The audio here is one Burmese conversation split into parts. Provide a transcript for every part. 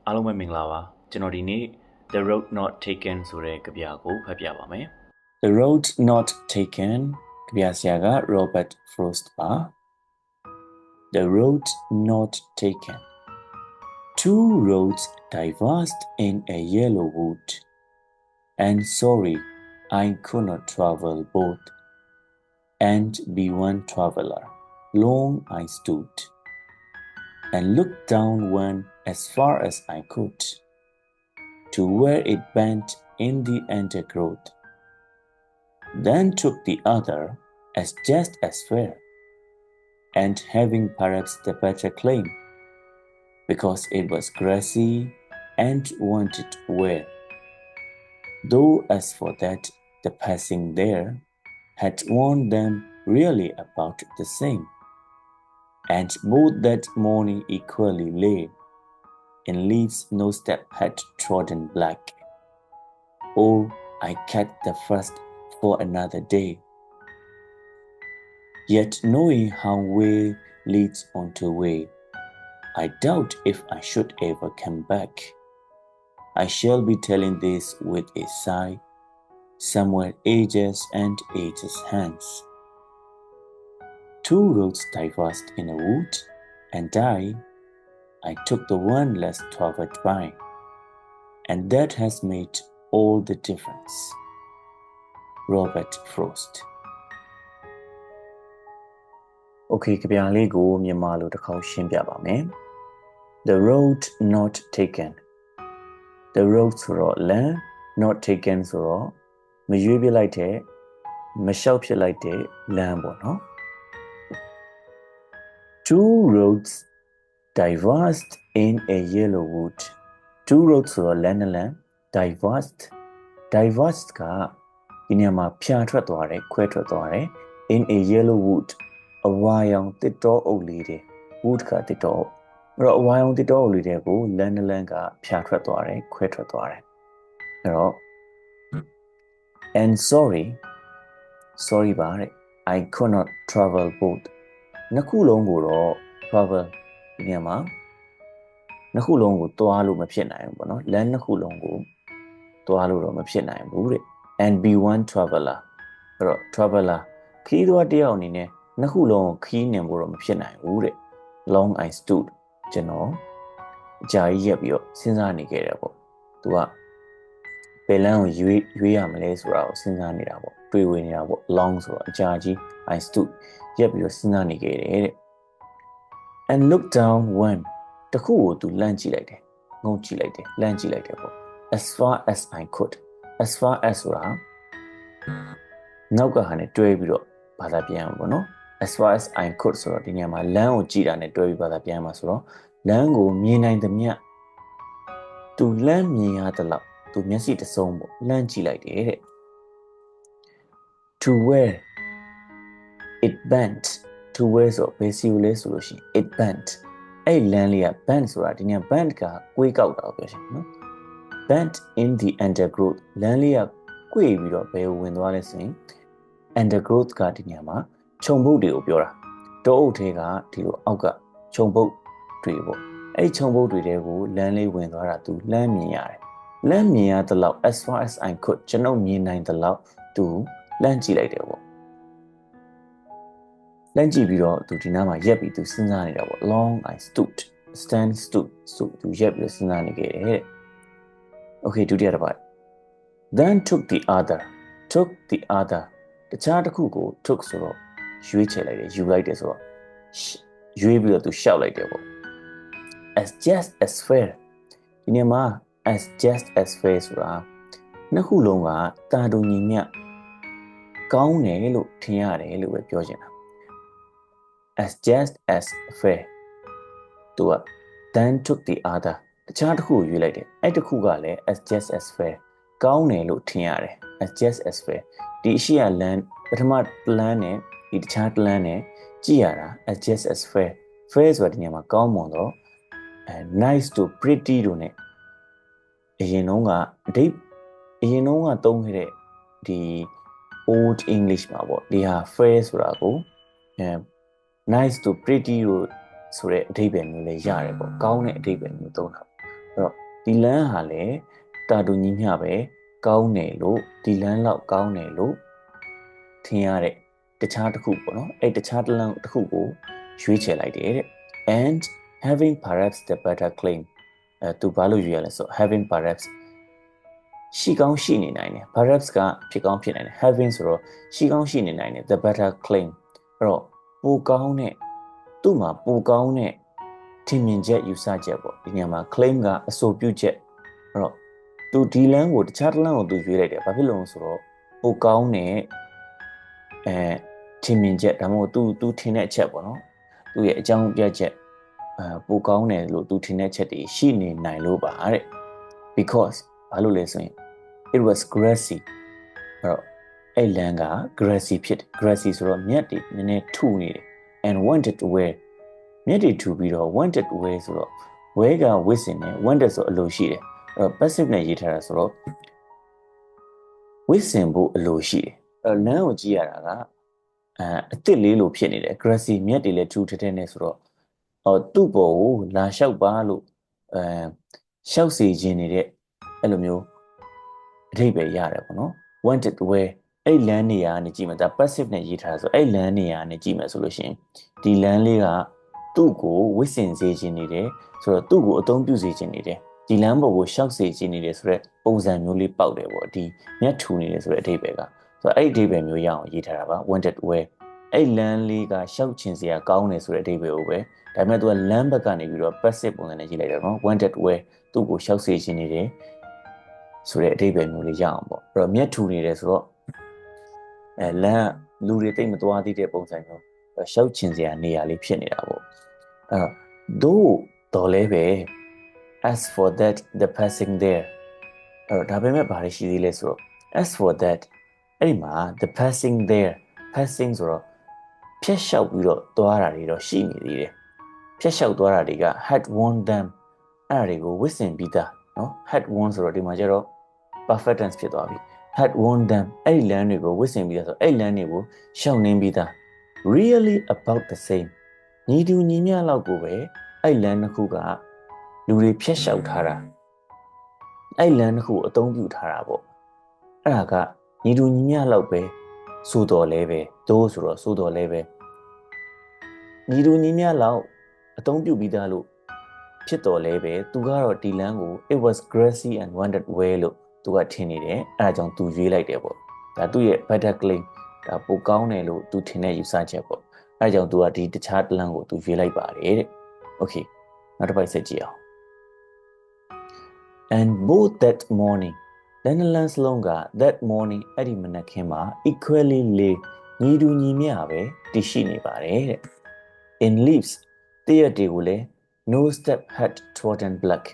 အားလုံးပဲမင်္ဂလာပါကျွန်တော်ဒီနေ့ The Road Not Taken ဆိုတဲ့ကြပြကိုဖတ်ပြပါမယ် The Road Not Taken ကြပြဆရာက Robert Frost ပါ The Road Not Taken. Two roads diverged in a yellow wood, and sorry I could not travel both, and be one traveler. Long I stood, and looked down one as far as I could, to where it bent in the undergrowth, then took the other as just as fair, and having perhaps the better claim, because it was grassy and wanted wear. Though as for that, the passing there had warned them really about the same, and both that morning equally lay in leaves no step had trodden black. Oh, I kept the first for another day. Yet knowing how way leads on to way, I doubt if I should ever come back. I shall be telling this with a sigh, somewhere ages and ages hence. Two roads diverged in a wood, and I took the one less traveled by, and that has made all the difference. Robert Frost. Okay, ကြပြလေးကိုမြန်မာလိုတစ်ခေါက်ရှင်းပြပါမယ် The road not taken. The road ဆိုတော့လမ်း not taken ဆိုတော့မရွေးပြလိုက်တဲ့မလျှောက်ဖြစ်လိုက်တဲ့လမ်းပေါ့နော် Two roads diverged in a yellow wood. Two roads ဆိုတော့လမ်းနဲ့လမ်း diverged ကဒီနေရာမှာဖြာထွက်သွားတယ်ခွဲထွက်သွားတယ် in a yellow wood အဝါရောင်တစ်တောအုပ်လေးတွေ wood ကတစ်တောအဲ့တော့အဝါရောင်တစ်တောအုပ်လေးတွေကိုလမ်းနဲ့လမ်းကဖြာထွက်သွားတယ်ခွဲထွက်သွားတယ်အဲ့တော့ and sorry ပါတဲ့ I could not travel both နှစ်ခုလုံးကိုတော့ travel ဒီနေရာမှာနှစ်ခုလုံးကိုသွားလို့မဖြစ်နိုင်ဘူးပေါ့နော်လမ်းနှစ်ခုလုံးကိုသွားလို့တော့မဖြစ်နိုင်ဘူးတဲ့ and be one traveler အဲ့တော့ traveler ခီးသွားတယောက်အနေနဲ့နှစ်ခုလုံးကိုခီးနေဖို့တော့မဖြစ်နိုင်ဘူးတဲ့ long I stood ကျွန်တော်အကြာကြီးရက်ပြီးတော့စဉ်းစားနေခဲ့တယ်ပေါ့သူကဘယ်လမ်းကိုရွေးရမလဲဆိုတာကိုစဉ်းစားနေတာပေါ့တွေးဝေနေတာပေါ့ long ဆိုတော့အကြာကြီး I stood ရက်ပြီးတော့စဉ်းစားနေခဲ့တယ်တဲ့ and looked down one တခုကိုသူလှမ်းကြည့်လိုက်တယ်ငုံကြည့်လိုက်တယ်လှမ်းကြည့်လိုက်တယ်ပေါ့ as far as I could as far as ဆိုတာနောက်ကဟာနဲ့တွဲပြီးတော့ဘာသာပြန်အောင်ပေါ့နော် as far as I could ဆိုတော့ဒီနေရာမှာလမ်းကိုကြည့်တာနဲ့တွဲပြီးဘာသာပြန်မှာဆိုတော့လမ်းကိုမြင်နိုင်သမျှသူလမ်းမြင်ရသလောက်သူမျက်စိတစ်စုံပေါ့လှမ်းကြည့်လိုက်တယ်တဲ့ to where it bent to where ဆိုဘယ်စီကိုလဲဆိုလို့ရှိရင် it bent အဲ့လမ်းလေးက bent ဆိုတာဒီနေရာ bent ကကွေးကောက်တာကိုပြောချင်တယ်နော် bent in the undergrowth လမ်းလေးကကွေ့ပြီးတော့ဘယ်ကိုဝင်သွားလဲဆိုရင် undergrowth ကဒီနေရာမှာခြုံပုတ်တွေကိုပြောတာတောအုပ်ထဲကဒီလိုအောက်ကခြုံပုတ်တွေပေါ့အဲ့ခြုံပုတ်တွေတဲကိုလမ်းလေးဝင်သွားတာသူလမ်းမြင်ရတယ်လမ်းမြင်ရသလောက် as far as I could ကျွန်တော်မြင်နိုင်သလောက်သူလမ်းကြည့်လိုက်တယ်ပေါ့လမ်းကြည့်ပြီးတော့သူဒီနားမှာရက်ပြီးသူစဉ်းစားနေတာပေါ့ long I stood သူရက်ပြီးစဉ်းစားနေခဲ့တယ်တဲ့ okay ဒုတိယတစ်ပတ် then took the other တခြားတစ်ခုကို took ဆိုတော့ရွေးချယ်လိုက်တယ်ယူလိုက်တယ်ဆိုတော့ရွေးပြီးတော့သူရှောက်လိုက်တယ်ပေါ့ as just as fair ဒီနေရာမှာ as just as fair ဆိုတာနှစ်ခုလုံးကတာတူညီမျှကောင်းတယ်လို့ထင်ရတယ်လို့ပဲပြောချင်တာ as just as fair သူက then took the other တခြားတစ်ခုကိုရွေးလိုက်တယ်အဲ့တစ်ခုကလည်း as just as fair ကောင်းတယ်လို့ထင်ရတယ် as just as fair ဒီအရှိရလမ်းပထမလမ်းနဲ့ဒီတခြားလမ်းနဲ့ကြည့်ရတာ as just as fair ဆိုတာဒီနေရာမှာကောင်းမွန်တော့ nice to pretty တို့ ਨੇ အရင်တုန်းကသုံးခဲ့တဲ့ဒီ old English မှာပေါ့ဒီဟာ fair ဆိုတာကို nice to pretty တို့ဆိုတဲ့အဓိပ္ပာယ်မျိုးလေးရတယ်ပေါ့ကောင်းတဲ့အဓိပ္ပာယ်မျိုးသုံးတာ တော့ဒီလမ်းဟာလေတာတူညီမျှပဲကောင်းတယ်လို့ဒီလမ်းလောက်ကောင်းတယ်လို့ထင်ရတဲ့တခြားတစ်ခုပေါ့နော်အဲ့တခြားတစ်လမ်းတစ်ခုကိုရွေးချယ်လိုက်တယ်တဲ့ and having perhaps the better claim သူဘာလို့ရွေးရလဲဆို having perhaps ရှိကောင်းရှိနေနိုင်တယ် perhaps ကဖြစ်ကောင်းဖြစ်နိုင်တယ် having ဆိုတော့ရှိကောင်းရှိနေနိုင်တယ် the better claim အဲ့တော့ပိုကောင်းတဲ့သူ့မှာပိုကောင်းတဲ့ထင်မြင်ချက်ယူဆချက်ပေါ့ဒီနေရာမှာ claim ကအဆိုပြုချက်အဲ့တော့သူဒီလမ်းကိုတခြားတစ်လမ်းကိုသူရွေးလိုက်တယ်ဘာဖြစ်လို့လဲဆိုတော့ပိုကောင်းတဲ့ထင်မြင်ချက်ဒါမှမဟုတ်သူထင်တဲ့အချက်ပေါ့နော်သူရဲ့အကြောင်းပြချက်ပိုကောင်းတယ်လို့သူထင်တဲ့ချက်တွေရှိနေနိုင်လို့ပါတဲ့ because ဘာလို့လဲဆိုရင်it was grassy အဲ့တော့အဲ့လမ်းက grassy ဖြစ်တယ် grassy ဆိုတော့မြက်တွေနည်းနည်းထူနေတယ် and wanted to wear မြက်တွေထူပြီးတော့ wanted to wear ဆိုတော့ wear ကဝတ်ဆင်တယ် wanted ဆိုအလိုရှိတယ်အဲ့တော့ passive နဲ့ရေးထားတာဆိုတော့ဝတ်ဆင်ဖို့အလိုရှိတယ်အဲ့တော့လမ်းကိုကြည့်ရတာကအစ်စ်လေးလိုဖြစ်နေတယ် grassy မြက်တွေလည်းထူထထနဲ့ဆိုတော့သူ့ပေါ်ကိုလာလျှောက်ပါလို့လျှောက်စီခြင်းနေတဲ့အဲ့လိုမျိုးအဓိပ္ပာယ်ရတယ်ပေါ့နော် wanted to wear အဲ့လမ်းနေရာကနေကြည့်မယ်ဒါ passive နဲ့ရေးထားတာဆိုအဲ့လမ်းနေရာကနေကြည့်မယ်ဆိုလို့ရှိရင်ဒီလမ်းလေးကသူ့ကိုဝစ်စင်စေခြင်းနေတယ်ဆိုတော့သူ့ကိုအသုံးပြုစေခြင်းနေတယ်ဒီလမ်းပေါ်ကိုရှောက်စေခြင်းနေတယ်ဆိုတော့ပုံစံမျိုးလေးပေါက်တယ်ပေါ့ဒီမြတ်ထူနေတယ်ဆိုတဲ့အဓိပ္ပာယ်ကဆိုတော့အဲ့အဓိပ္ပာယ်မျိုးရအောင်ရေးထားတာပါ wanted to wear အဲ့လမ်းလေးကရှောက်ချင်စရာကောင်းတယ်ဆိုတဲ့အဓိပ္ပာယ်ကိုပဲဒါပေမဲ့သူကလမ်းဘက်ကနေပြီးတော့ passive ပုံစံနဲ့ရေးလိုက်တယ်နော် wanted to wear သူ့ကိုရှောက်စေခြင်းနေတယ်ဆိုတဲ့အဓိပ္ပာယ်မျိုးလေးရအောင်ပေါ့အဲ့တော့မြတ်ထူနေတယ်ဆိုတော့လမ်းလူတွေတိတ်မသွားသေးတဲ့ပုံစံမျိုးရှောက်ချင်စရာနေရာလေးဖြစ်နေတာပေါ့တော်လဲပဲ as for that the passing there အဲ့တော့ဒါပေမဲ့ဘာတွေရှိသေးလဲဆိုတော့ as for that အဲ့ဒီမှာ the passing there passing ဆိုတော့ဖြတ်လျှောက်ပြီးတော့သွားတာတွေတော့ရှိနေသေးတယ်ဖြတ်လျှောက်သွားတာတွေက had won them အဲ့ဒါတွေကိုဝစ်စင်ပြီးသားနော် had won ဆိုတော့ဒီမှာကျတော့ perfect tense ဖြစ်သွားပြီ had won them အဲ့ဒီလမ်းတွေကိုဝစ်စင်ပြီးသားဆိုအဲ့လမ်းတွေကိုရှောက်နှင်းပြီးသား really about the same ညီတူညီမျှလောက်ကိုပဲအဲ့လမ်းတစ်ခုကလူတွေဖြတ်လျှောက်ထားတာအဲ့လမ်းတစ်ခုကိုအသုံးပြုထားတာပေါ့အဲ့ဒါကညီတူညီမျှလောက်ပဲဆိုတော်လဲပဲတို့ဆိုတော့ဆိုတော်လဲပဲညီတူညီမျှလောက်အသုံးပြုပြီးသားလို့ဖြစ်တော်လဲပဲသူကတော့ဒီလမ်းကို it was grassy and wanted well လို့သူကထင်နေတယ်အဲ့ဒါကြောင့်သူရွေးလိုက်တယ်ပေါ့ဒါသူ့ရဲ့ better claim ဒါပိုကောင်းတယ်လို့သူထင်တဲ့ယူဆချက်ပေါ့အဲ့ဒါကြောင့်သူကဒီတခြားတလမ်းကိုသူရွေးလိုက်ပါတယ်တဲ့ okay နောက်တစ်ပိုက်ဆက်ကြည့်အောင် and both that morning လန်လန်စလုံးက that morning အဲ့ဒီမနက်ခင်းမှာ equally လေးညီတူညီမျှပဲတည်ရှိနေပါတယ်တဲ့ in leaves တည့်ရတွေကိုလည်း no step had trodden black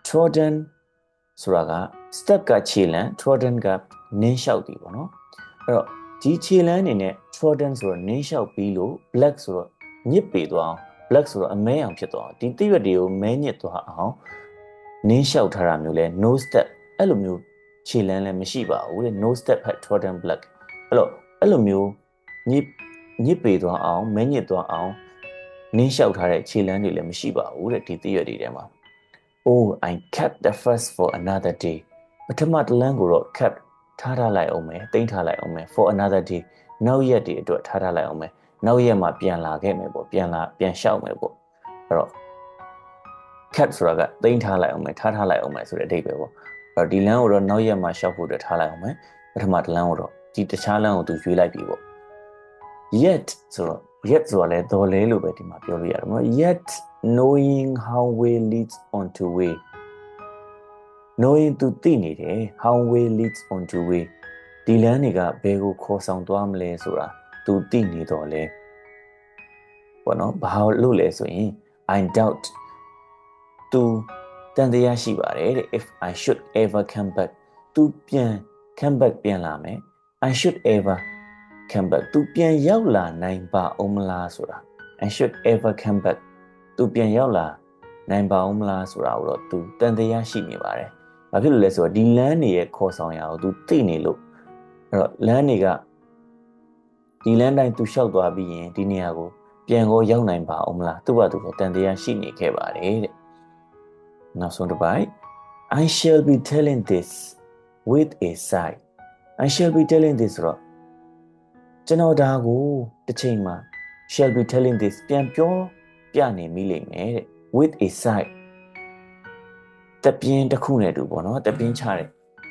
trodden ဆိုတာက step ကခြေလမ်း trodden ကနင်းလျှောက်သည်ပေါ့နော်အဲ့တော့ဒီခြေလမ်းအနေနဲ့ trodden ဆိုတော့နင်းလျှောက်ပြီးလို့ black ဆိုတော့ညစ်ပေသွားအောင် black ဆိုတော့အမဲအောင်ဖြစ်သွားအောင်ဒီတည့်ရတွေကိုမဲညစ်သွားအောင်နင်းလျှောက်ထားတာမျိုးလဲ no step အဲ့လိုမျိုးခြေလမ်းလည်းမရှိပါဘူးတဲ့ no step had trodden black အဲ့လိုမျိုးညစ်ပေသွားအောင်မဲညစ်သွားအောင်နင်းလျှောက်ထားတဲ့ခြေလမ်းတွေလည်းမရှိပါဘူးတဲ့ဒီတည့်ရတွေထဲမှာ oh I kept the first for another day ပထမတစ်လမ်းကိုတော့ kept ထားလိုက်အောင်မယ်တင်ထားလိုက်အောင်မယ် for another day နောက်ရက်တွေအတွက်ထားလိုက်အောင်မယ်နောက်ရက်မှာပြန်လာခဲ့မယ်ပေါ့ပြန်လျှောက်မယ်ပေါ့အဲ့တော့ kept ဆိုတာကတင်ထားလိုက်အောင်မယ်ထားလိုက်အောင်မယ်ဆိုတဲ့အဓိပ္ပာယ်ပေါ့အဲ့တော့ဒီလမ်းကိုတော့နောက်ရက်မှာလျှောက်ဖို့အတွက်ထားလိုက်အောင်မယ်ပထမတစ်လမ်းကိုတော့ဒီတခြားလမ်းကိုသူရွေးလိုက်ပြီပေါ့ yet ဆိုတော့ yet ဆိုတာလည်းတော်လဲလို့ပဲဒီမှာပြောလို့ရတယ်နော် yet knowing how way leads on to way knowing သူသိနေတယ် how way leads on to way ဒီလမ်းတွေကဘယ်ကိုခေါ်ဆောင်သွားမလဲဆိုတာသူသိနေတော့လဲပေါ့နော်ဘာလို့လဲဆိုရင် I doubt သူတန်တရားရှိပါတယ်တဲ့ if I should ever come back သူပြန် come back ပြန်လာမယ် I should ever come back သူပြန်ရောက်လာနိုင်ပါအောင်မလားဆိုတာ I should ever come back သူပြန်ရောက်လာနိုင်ပါအောင်မလားဆိုတာကိုတော့သူတန်တရားရှိနေပါတယ်ဘာဖြစ်လို့လဲဆိုတော့ဒီလမ်းတွေရဲ့ခေါ်ဆောင်ရာကိုသူသိနေလို့အဲ့တော့လမ်းတွေကဒီလမ်းတိုင်းသူလျှောက်သွားပြီးရင်ဒီနေရာကိုပြန်ကိုရောက်နိုင်ပါအောင်မလားသူ့ဘာသူတန်တရားရှိနေခဲ့ပါတယ်တဲ့ နောက်ဆုံးတစ်ပိုက် I shall be telling this with a sigh I shall be telling this ဆိုတော့ကျွန်တော်ဒါကိုတစ်ချိန်မှာ shall be telling this ပြန်ပြောပြနေမိလိမ့်မယ်တဲ့ with a sigh တပြင်းတစ်ခုနဲ့တူပေါ့နော်တပြင်းချတဲ့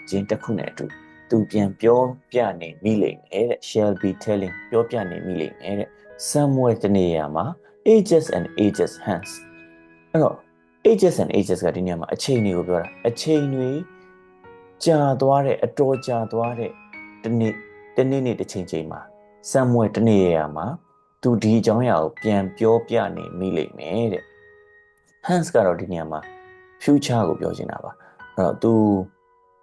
ခြင်းတစ်ခုနဲ့တူသူပြန်ပြောပြနေမိလိမ့်မယ်တဲ့ shall be telling ပြောပြနေမိလိမ့်မယ်တဲ့ somewhere တနေရာမှာ ages and ages hence အဲ့တော့ ages and ages ကဒီနေရာမှာအချိန်တွေကိုပြောတာအချိန်တွေကြာသွားတဲ့အတော်ကြာသွားတဲ့တနေ့တစ်ချိန်မှာ somewhere တနေရာမှာသူဒီအကြောင်းအရာကိုပြန်ပြောပြနေမိလိမ့်မယ်တဲ့ hence ကတော့ဒီနေရာမှာ future ကိုပြောချင်တာပါအဲ့တော့သူ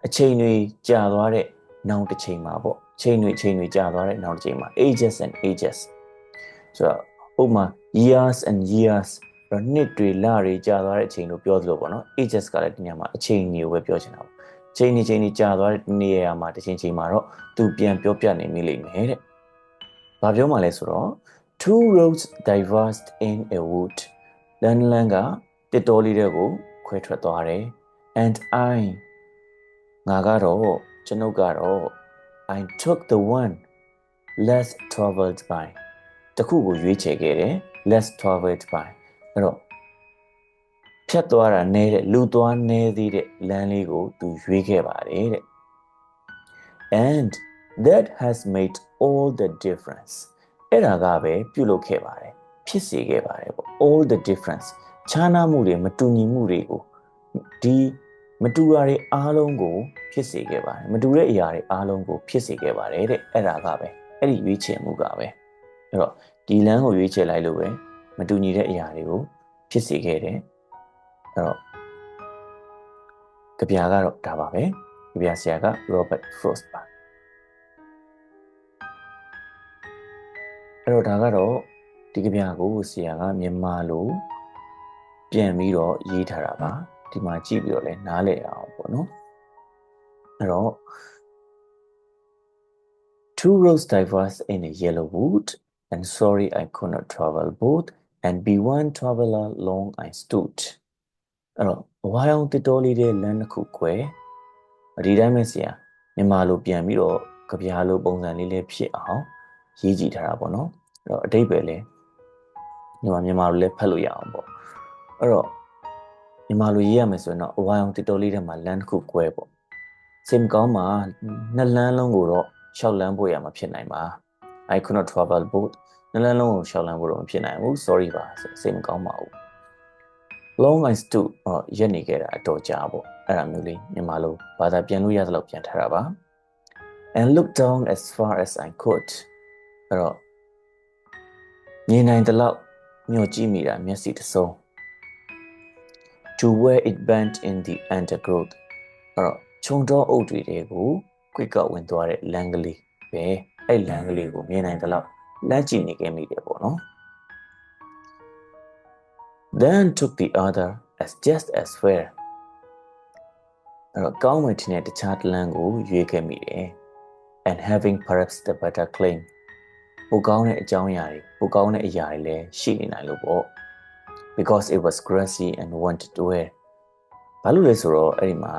အချိန်တွေကြာသွားတဲ့နောက်တစ်ချိန်မှာပေါ့ချိန်တွေကြာသွားတဲ့နောက်တစ်ချိန်မှာ ages and ages ဆိုတော့ဥပမာ years and years နှစ်တွေလတွေကြာသွားတဲ့အချိန်လို့ပြောသလိုပေါ့နော် ages ကလည်းဒီနေရာမှာအချိန်တွေကိုပဲပြောချင်တာပေါ့ချိန်တွေကြာသွားတဲ့နေရာမှာတစ်ချိန်မှာတော့သူပြန်ပြောပြနေမိလိမ့်မယ်တဲ့။ဘာပြောမှလဲဆိုတော့ two roads diverged in a wood လမ်းကတစ်တော်လေးတွေကိုခွဲထွက်သွားတယ် andငါကတော့ကျွန်ုပ်ကတော့ I took the one less traveled by တခုကိုရွေးချယ်ခဲ့တယ် less traveled by အဲ့တော့ဖြတ်သွားတာနည်းတဲ့လူသွားနည်းသေးတဲ့လမ်းလေးကိုသူရွေးခဲ့ပါတယ်တဲ့ and that has made all the difference အဲ့ဒါကပဲပြုလုပ်ခဲ့ပါတယ်ဖြစ်စေခဲ့ပါတယ်ပေါ့ all the difference ခြားနားမှုတွေမတူညီမှုတွေကိုဒီမတူတာတွေအားလုံးကိုဖြစ်စေခဲ့ပါတယ်မတူတဲ့အရာတွေအားလုံးကိုဖြစ်စေခဲ့ပါတယ်တဲ့အဲ့ဒါကပဲအဲ့ဒီရွေးချယ်မှုကပဲအဲ့တော့ဒီလမ်းကိုရွေးချယ်လိုက်လို့ပဲမတူညီတဲ့အရာတွေကိုဖြစ်စေခဲ့တယ်အဲ့တော့ကြပြကတော့ဒါပါပဲကြပြဆရာက Robert Frost ပါအဲ့တော့ဒါကတော့ဒီကြပြကိုဆရာကမြန်မာလိုပြန်ပြီးတော့ရေးထားတာပါဒီမှာကြည့်ပြီးတော့လဲနားလည်အောင်ပေါ့နော်အဲ့တော့ two roads diverge in a yellow wood and sorry I could not travel both and be one traveler long I stood အဲ့တော့ဝါရောင်တစ်တော်လေးတဲ့လမ်းတစ်ခုကွယ်ဒီတိုင်းပဲဆရာမြန်မာလိုပြန်ပြီးတော့ကြပြလိုပုံစံလေးလေးဖြစ်အောင်ရေးကြည့်ထားတာပေါ့နော်အဲ့တော့အတိတ်ပဲလဲမြန်မာလိုလဲဖတ်လို့ရအောင်ပေါ့အဲ့တော့မြန်မာလိုရေးရမယ်ဆိုရင်တော့အဝါရောင်တစ်တော်လေးထဲမှာလမ်းတစ်ခုကွဲပေါ့စိတ်မကောင်းမှာနှစ်လမ်းလုံးကိုတော့ရှောက်လန်းဖို့ရမှာဖြစ်နိုင်ပါ I could not travel both နှစ်လမ်းလုံးကိုရှောက်လန်းဖို့တော့မဖြစ်နိုင်ဘူး sorry ပါစိတ်မကောင်းပါဘူး long I stood ရက်နေခဲ့တာအတော်ကြာပေါ့အဲ့ဒါမျိုးလေးမြန်မာလိုဘာသာပြန်လို့ရသလောက်ပြန်ထားတာပါ and look down as far as I could အဲ့တော့မြင်နိုင်တဲ့လောက်မျှော်ကြည့်မိတာမျက်စိတစ်စုံto where it bent in the undergrowth အဲ့တော့ခြုံတော်အုပ်တွေတွေကိုကွစ်ကောက်ဝင်သွားတဲ့လမ်းကလေးပဲအဲ့လမ်းကလေးကိုမြင်နိုင်တဲ့လောက်လမ်းကြည့်နေခဲ့မိတယ်ပေါ့နော် then took the other as just as fair အဲ့တော့ကောင်းမှထင်တဲ့တခြားလမ်းကိုရွေးခဲ့မိတယ် and having perhaps the better claim ပိုကောင်းတဲ့အကြောင်းအရာတွေပိုကောင်းတဲ့အရာတွေလည်းရှိနေနိုင်လို့ပေါ့ because it was grassy and wanted to wear ဘာလို့လဲဆိုတော့အဲ့ဒီမှာ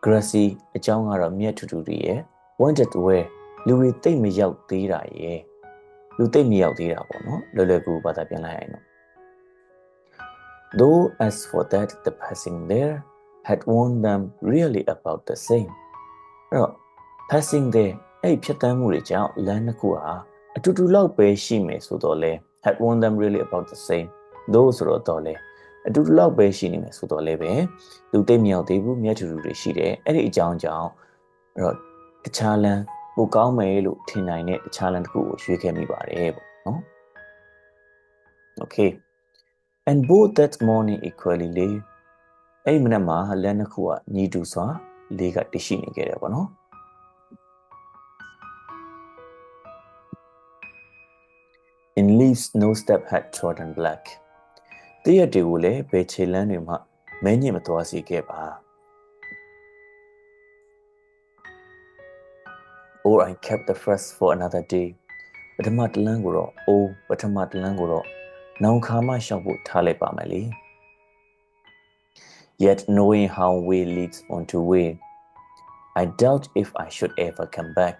grassy အကြောင်းကတော့မြက်ထူထူတွေရယ် wanted to wear လူတွေတိတ်မရောက်သေးတာရယ်လူတိတ်မရောက်သေးတာပေါ့နော်လွယ်လွယ်ကူဘာသာပြန်လိုက်ရင်တော့ though as for that the passing there had warned them really about the same အဲ့တော့ passing there အဲ့ဖြတ်တန်းမှုတွေကြောင့်လမ်းတစ်ခုဟာအတူတူလောက်ပဲရှိမယ်ဆိုတော့လဲ had warned them really about the same though ဆိုတော့လဲအတူတူလောက်ပဲရှိနေမယ်ဆိုတော့လဲပဲလူတိတ်မရောက်သေးဘူးမြတ်ထူထူတွေရှိတယ်အဲ့ဒီအကြောင်းကြောင့်အဲ့တော့တခြားလမ်းပိုကောင်းမယ်လို့ထင်နိုင်တဲ့တခြားလမ်းတစ်ခုကိုရွေးခဲ့မိပါတယ်ပေါ့နော် okay and both that morning equally lay အဲ့မနက်မှာလမ်းတစ်ခုကညီတူစွာလေးကတရှိနေခဲ့တယ်ပေါ့နော် in leaves no step had trodden black တရက်တွေကိုလည်းဘယ်ခြေလမ်းတွေမှမဲညစ်မသွားစေခဲ့ပါ or I kept the first for another day ပထမတစ်လမ်းကိုတော့နောင်ခါမှရှောက်ဖို့ထားလိုက်ပါမယ်လေ Yet knowing how way leads on to way, I doubt if I should ever come back.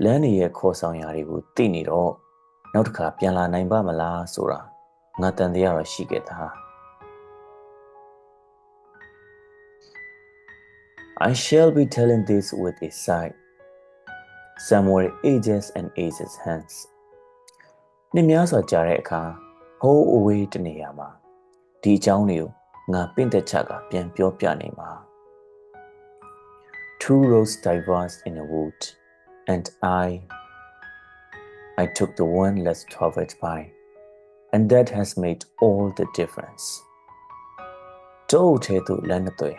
လမ်းရဲ့ခေါ်ဆောင်ရာတွေကိုသိနေတော့နောက်တစ်ခါပြန်လာနိုင်ပါမလားဆိုတာငါတန်တရားတော့ရှိခဲ့တာ I shall be telling this with a sigh. Somewhere ages and ages hence. နှစ်များစွာကြာတဲ့အခါ whole away တနေရာမှာဒီအကြောင်းတွေကိုငါပင့်သက်ချကပြန်ပြောပြနေမှာ Two roads diverged in a wood, and I took the one less traveled by, and that has made all the difference. တို့ထဲသို့လမ်းနှစ်သွယ်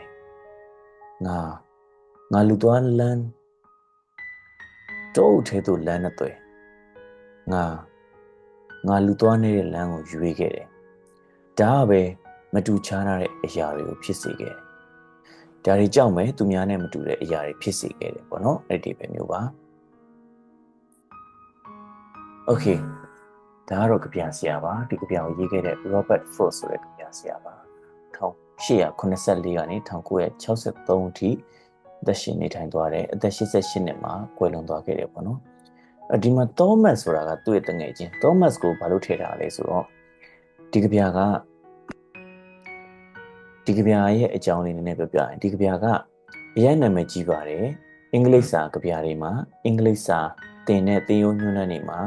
ငါလူသွားလမ်းတို့ထဲသို့လမ်းနှစ်သွယ်ငါလူသွားနေတဲ့လမ်းကိုရွေးခဲ့တယ်ဒါပဲမတူခြားတဲ့အရာတွေကိုဖြစ်စေခဲ့တယ်ဒါတွေကြောင့်ပဲသူများနဲ့မတူတဲ့အရာတွေဖြစ်စေခဲ့တယ်ပေါ့နော်အဲ့ဒီပဲမျိုးပါ Okay ဒါကတော့ကြပြဆရာပါဒီကြပြကိုရေးခဲ့တဲ့ Robert Frost ဆိုတဲ့ကြပြဆရာပါ1884ကနေ1963အထိအသက်ရှင်နေထိုင်သွားတယ်အသက်88နှစ်မှာကွယ်လွန်သွားခဲ့တယ်ပေါ့နော်ဒီမှာ Thomas ဆိုတာကသူ့ရဲ့တငယ်ချင်း Thomas ကိုဘာလို့ထည့်ထားလဲဆိုတော့ဒီကြပြရဲ့အကြောင်းလေးနည်းနည်းပြောပြရင်ဒီကြပြကအရင်နာမည်ကြီးပါတယ်အင်္ဂလိပ်စာကြပြတွေမှာအင်္ဂလိပ်စာသင်တဲ့သင်ရိုးညွှန်းတမ်းတွေမှာ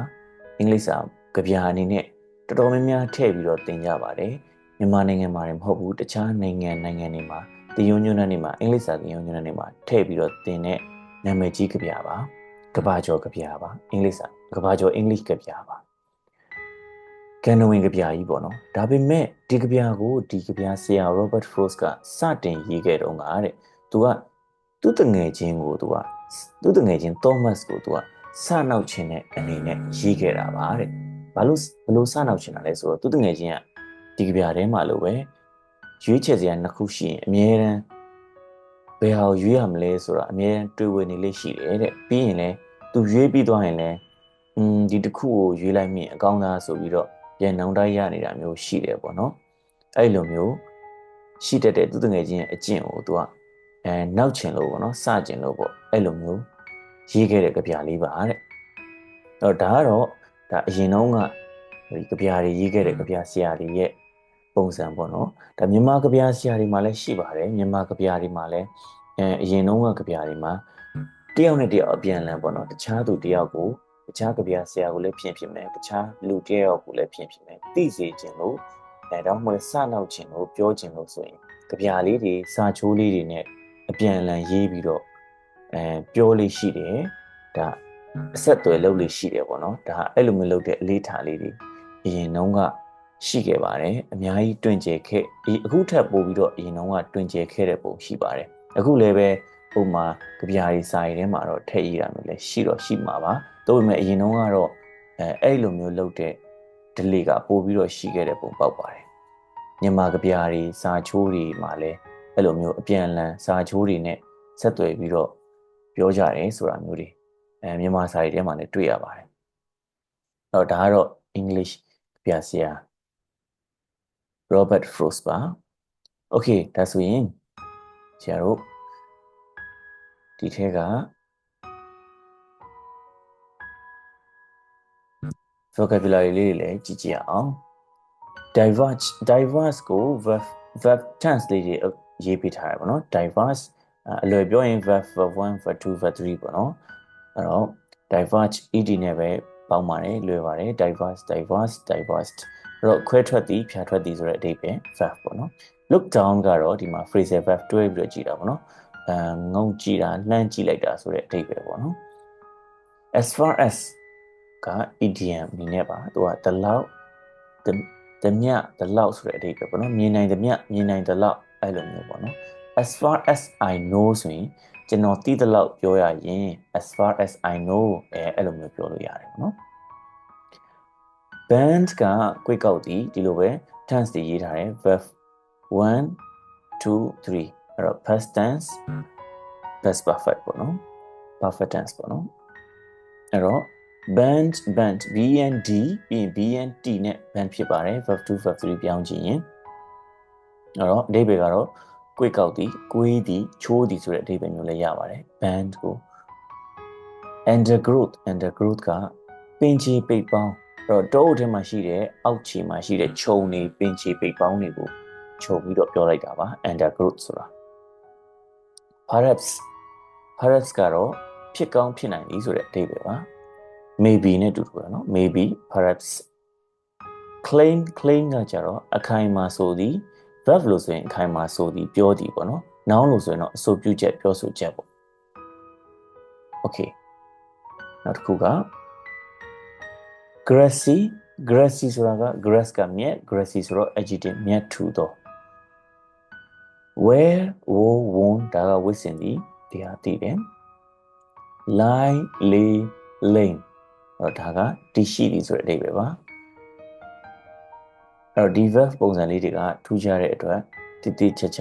အင်္ဂလိပ်စာကြပြအနေနဲ့တော်တော်များများထည့်ပြီးတော့သင်ကြပါတယ်မြန်မာနိုင်ငံမှာမဟုတ်ဘူးတခြားနိုင်ငံတွေမှာသင်ရိုးညွှန်းတမ်းတွေမှာအင်္ဂလိပ်စာသင်ရိုးညွှန်းတမ်းတွေမှာထည့်ပြီးတော့သင်တဲ့နာမည်ကြီးကြပြပါကဘာကျော်ကြပြပါအင်္ဂလိပ်စာကဘာကျော်အင်္ဂလိပ်ကြပြပါကန်နဝင်ကြပြကြီးပေါ့နော်ဒါပေမဲ့ဒီကြပြကိုဒီကြပြဆရာ Robert Frost ကစတင်ရေးခဲ့တော့တဲ့သူကသူ့တငယ်ချင်း Thomas ကိုသူကစနောက်ခြင်းတဲ့အနေနဲ့ရေးခဲ့တာပါတဲ့ဘာလို့စနောက်ခြင်းတာလဲဆိုတော့သူ့တငယ်ချင်းကဒီကြပြထဲမှာလို့ပဲရွေးချယ်စရာနှစ်ခုရှိရင်အမြဲတမ်းဘယ်ဟာကိုရွေးရမလဲဆိုတာအမြဲတမ်းတွေးဝေနေလေးရှိတယ်တဲ့ပြီးရင်လည်းသူရွေးပြီးသွားရင်လည်းဒီတစ်ခုကိုရွေးလိုက်မိရင်အကောင်းသားဆိုပြီးတော့ပြန်နှောင်းတိုက်ရနေတာမျိုးရှိတယ်ပေါ့နော်အဲ့လိုမျိုးရှိတတ်တဲ့သူတငယ်ချင်းရဲ့အကျင့်ကိုသူကနောက်ချင်လို့ပေါ့နော်စချင်လို့ပေါ့အဲ့လိုမျိုးရေးခဲ့တဲ့ကြပြလေးပါတဲ့အဲ့တော့ဒါအရင်တုန်းကဒီကြပြတွေရေးခဲ့တဲ့ကြပြဆရာတွေရဲ့ပုံစံပေါ့နော်ဒါမြန်မာကြပြဆရာတွေမှာလည်းရှိပါတယ်မြန်မာကြပြတွေမှာလည်းအရင်တုန်းကကြပြတွေမှာတယောက်နဲ့တယောက်အပြန်အလှန်ပေါ့နော်တခြားသူတယောက်ကိုတခြားကြပြဆရာကိုလည်းဖြစ်မယ်တခြားလူတယောက်ကိုလည်းဖြစ်မယ်သိစေခြင်းလို့တော့မှစနောက်ခြင်းလို့ပြောခြင်းလို့ဆိုရင်ကြပြလေးတွေစာချိုးလေးတွေနဲ့အပြန်အလှန်ရေးပြီးတော့ပြောလေးရှိတယ်ဒါအဆက်အသွယ်လုပ်လေးရှိတယ်ပေါ့နော်ဒါအဲ့လိုမျိုးလုပ်တဲ့အလေးထားလေးတွေအရင်တုန်းကရှိခဲ့ပါတယ်အများကြီးတွင်ကျယ်ခဲ့အခုထပ်ပို့ပြီးတော့အရင်တုန်းကတွင်ကျယ်ခဲ့တဲ့ပုံရှိပါတယ်အခုလည်းပဲပုံမှာကြပြတွေစာရီထဲမှာတော့ထည့်ရတာမျိုးလည်းရှိမှာပါဒါပေမဲ့အရင်တုန်းကတော့အဲ့လိုမျိုးလုပ်တဲ့ delay ကပို့ပြီးတော့ရှိခဲ့တဲ့ပုံပေါက်ပါတယ်မြန်မာကြပြတွေစာချိုးတွေမှာလည်းအဲ့လိုမျိုးအပြန်အလှန်စာချိုးတွေနဲ့ဆက်သွယ်ပြီးတော့ပြောကြတယ်ဆိုတာမျိုးတွေမြန်မာစာရီထဲမှာလည်းတွေ့ရပါတယ်အဲ့တော့ဒါကတော့ English ကြပြဆရာ Robert Frost ပါ Okay ဒါဆိုရင်ဆရာတို့ဒီထဲက vocabulary လေးတွေလည်းကြည့်ကြအောင် diverse ကို verb tense လေးတွေရေးပေးထားရပါတော့ diverse အလွယ်ပြောရင် verb 1 verb 2 verb 3ပေါ့နော်အဲ့တော့ diverge ed နဲ့ပဲပေါင်းပါတယ်လွယ်ပါတယ် diverse diversed အဲ့တော့ခွဲထွက်သည်ဖြာထွက်သည်ဆိုတဲ့အဓိပ္ပာယ် verb ပေါ့နော် look down ကတော့ဒီမှာ phrasal verb တွဲပြီးတော့ကြည့်တာပေါ့နော်ငုံကြည့်တာလှမ်းကြည့်လိုက်တာဆိုတဲ့အဓိပ္ပာယ်ပေါ့နော် as far as က idiom အနေနဲ့ပါသူကthe loud the မြthe loud ဆိုတဲ့အဓိပ္ပာယ်ပေါ့နော်မြင်နိုင်တဲ့မြမြင်နိုင်တဲ့လောက်အဲ့လိုမျိုးပေါ့နော် as far as I know ဆိုရင်ကျွန်တော်သိတဲ့လောက်ပြောရရင် as far as I know အဲ့လိုမျိုးပြောလို့ရတယ်ပေါ့နော် band ကquick ကောက်သည်ဒီလိုပဲ tense တွေရေးထားတယ် verb 1 2 3အဲ့တော့ past tense past perfect ပေါ့နော် perfect tense ပေါ့နော်အဲ့တော့band band bnd ပြီးရင် bnt နဲ့ band ဖြစ်ပါတယ် verb 2 verb 3ပြောင်းကြည့်ရင် အဲ့တော့အဓိပ္ပာယ်ကတော့ကွေ့ကောက်သည်ကွေးသည်ချိုးသည်ဆိုတဲ့အဓိပ္ပာယ်မျိုးလည်းရပါတယ် band ကို undergrowth ကပင်ချီပိတ်ပေါင်းအဲ့တော့တောအုပ်ထဲမှာရှိတဲ့အောက်ခြေမှာရှိတဲ့ခြုံတွေပင်ချီပိတ်ပေါင်းတွေကိုခြုံပြီးတော့ပြောလိုက်တာပါ undergrowth ဆိုတာ perhaps ကတော့ဖြစ်ကောင်းဖြစ်နိုင်သည်ဆိုတဲ့အဓိပ္ပာယ်ပါ maybe နဲ့တူတူပဲเนาะ maybe perhaps claim ကကြတော့အခိုင်အမာဆိုသည် verb လို့ဆိုရင်အခိုင်အမာဆိုသည်ပြောသည်ပေါ့เนาะ noun လို့ဆိုရင်တော့အဆိုပြုချက်ပြောဆိုချက်ပေါ့ okay နောက်တစ်ခုက grassy ဆိုတာက grass ကမြက် grassy ဆိုတော့ adjective မြက်ထူသော wear worn ဒါကဝတ်ဆင်သည်တရားသိတယ် lie lay lame အဲ့တော့ဒါကတည်ရှိသည်ဆိုတဲ့အဓိပ္ပာယ်ပါအဲ့တော့ဒီ verb ပုံစံလေးတွေကထူးခြားတဲ့အတွက်တိတိကျကျ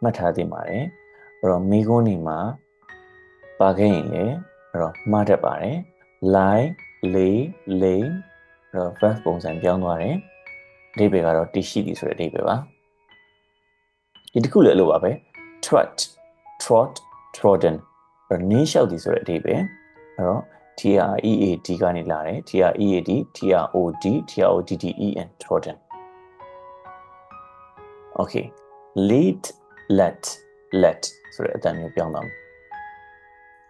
မှတ်ထားသင့်ပါတယ်အဲ့တော့မိကုန်းနေမှာပါခဲ့ရင်လည်းအဲ့တော့မှားတတ်ပါတယ် lie lay lame အဲ့တော့ verb ပုံစံပြောင်းသွားတယ်အဓိပ္ပာယ်ကတော့တည်ရှိသည်ဆိုတဲ့အဓိပ္ပာယ်ပါဒီတစ်ခုလည်းလို့ပါပဲ trot trodden အဲ့တော့နင်းလျှောက်သည်ဆိုတဲ့အဓိပ္ပာယ်အဲ့တော့TREAD ကနေလာတယ် TREAD TRODDEN trodden okay let ဆိုတဲ့အတန်မျိုးပြောင်းသွားမယ်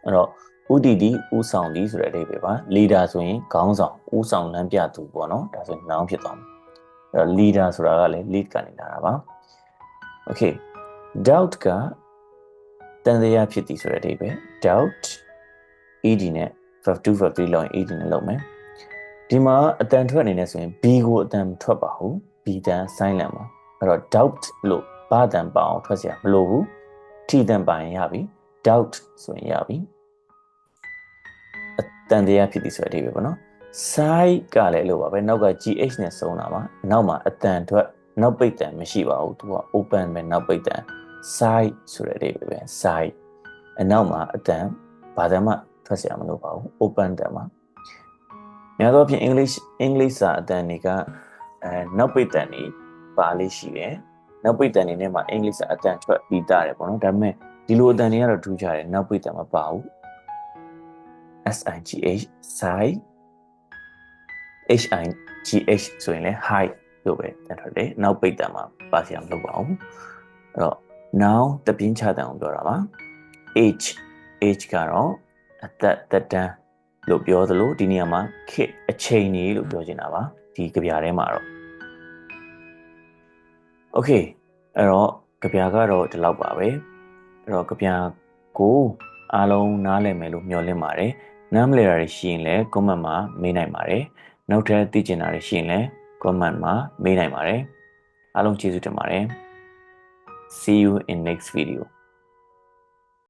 အဲ့တော့ဥတီတီဥဆောင်သည်ဆိုတဲ့အဓိပ္ပာယ်ပါ leader ဆိုရင်ခေါင်းဆောင်ဥဆောင်လမ်းပြသူပေါ့နော်ဒါဆိုရင် noun ဖြစ်သွားမယ်အဲ့တော့ leader ဆိုတာကလည်း lead ကနေလာတာပါ okay doubt ကတန်တရားဖြစ်သည်ဆိုတဲ့အဓိပ္ပာယ် doubt ed နဲ့ verb 2 verb 3လောက်ရင် ed နဲ့လောက်မယ်ဒီမှာအတန်ထွက်အနေနဲ့ဆိုရင် b ကိုအတန်ထွက်ပါဘူး b တန် silent ပါအဲ့တော့ doubt လို့ဘာတန်ပါအောင်ထွက်เสียမလိုဘူး t တန်ပါရင်ရပြီ doubt ဆိုရင်ရပြီအတန်တရားဖြစ်သည်ဆိုတဲ့အဓိပ္ပာယ်ပေါ့နော် side ကလည်းလို့ပါပဲနောက်က gh နဲ့စုံတာပါနောက်မှာအတန်ထွက်နောက်ပိတ်တန်မရှိပါဘူးသူက open ပဲနောက်ပိတ်တန် side ဆိုတဲ့အဓိပ္ပာယ်ပဲ side အနောက်မှာအတန်ဘာတန်မှထွက်เสียမလို့ပါဘူး open တန်ပါများသောအားဖြင့် English စာအတန်တွေကနောက်ပိတ်တန်တွေပါလေးရှိတယ်နောက်ပိတ်တန်တွေနဲ့မှာ English စာအတန်ထွက်ပြီးသားတယ်ပေါ့နော်ဒါပေမဲ့ဒီလိုအတန်တွေကတော့ထူးခြားတယ်နောက်ပိတ်တန်မပါဘူး SIGH side HIGH ဆိုရင်လည်း high လို့ပဲတန်ထွက်တယ်နောက်ပိတ်တန်မှာပါစရာမလိုပါဘူးအဲ့တော့ now တပြင်းချတန်ကိုပြောတာပါ age ကတော့အသက်တန်းလို့ပြောသလိုဒီနေရာမှာခေတ်အချိန်ကြီးလို့ပြောချင်တာပါဒီကြပြထဲမှာတော့ okay အဲ့တော့ကြပြကတော့ဒီလောက်ပါပဲအဲ့တော့ကြပြကိုအားလုံးနားလည်မယ်လို့မျှော်လင့်ပါတယ်နားမလည်တာတွေရှိရင်လည်း comment မှာမေးနိုင်ပါတယ်နောက်ထပ်သိချင်တာတွေရှိရင်လည်း comment မှာမေးနိုင်ပါတယ်အားလုံးကျေးဇူးတင်ပါတယ် see you in next video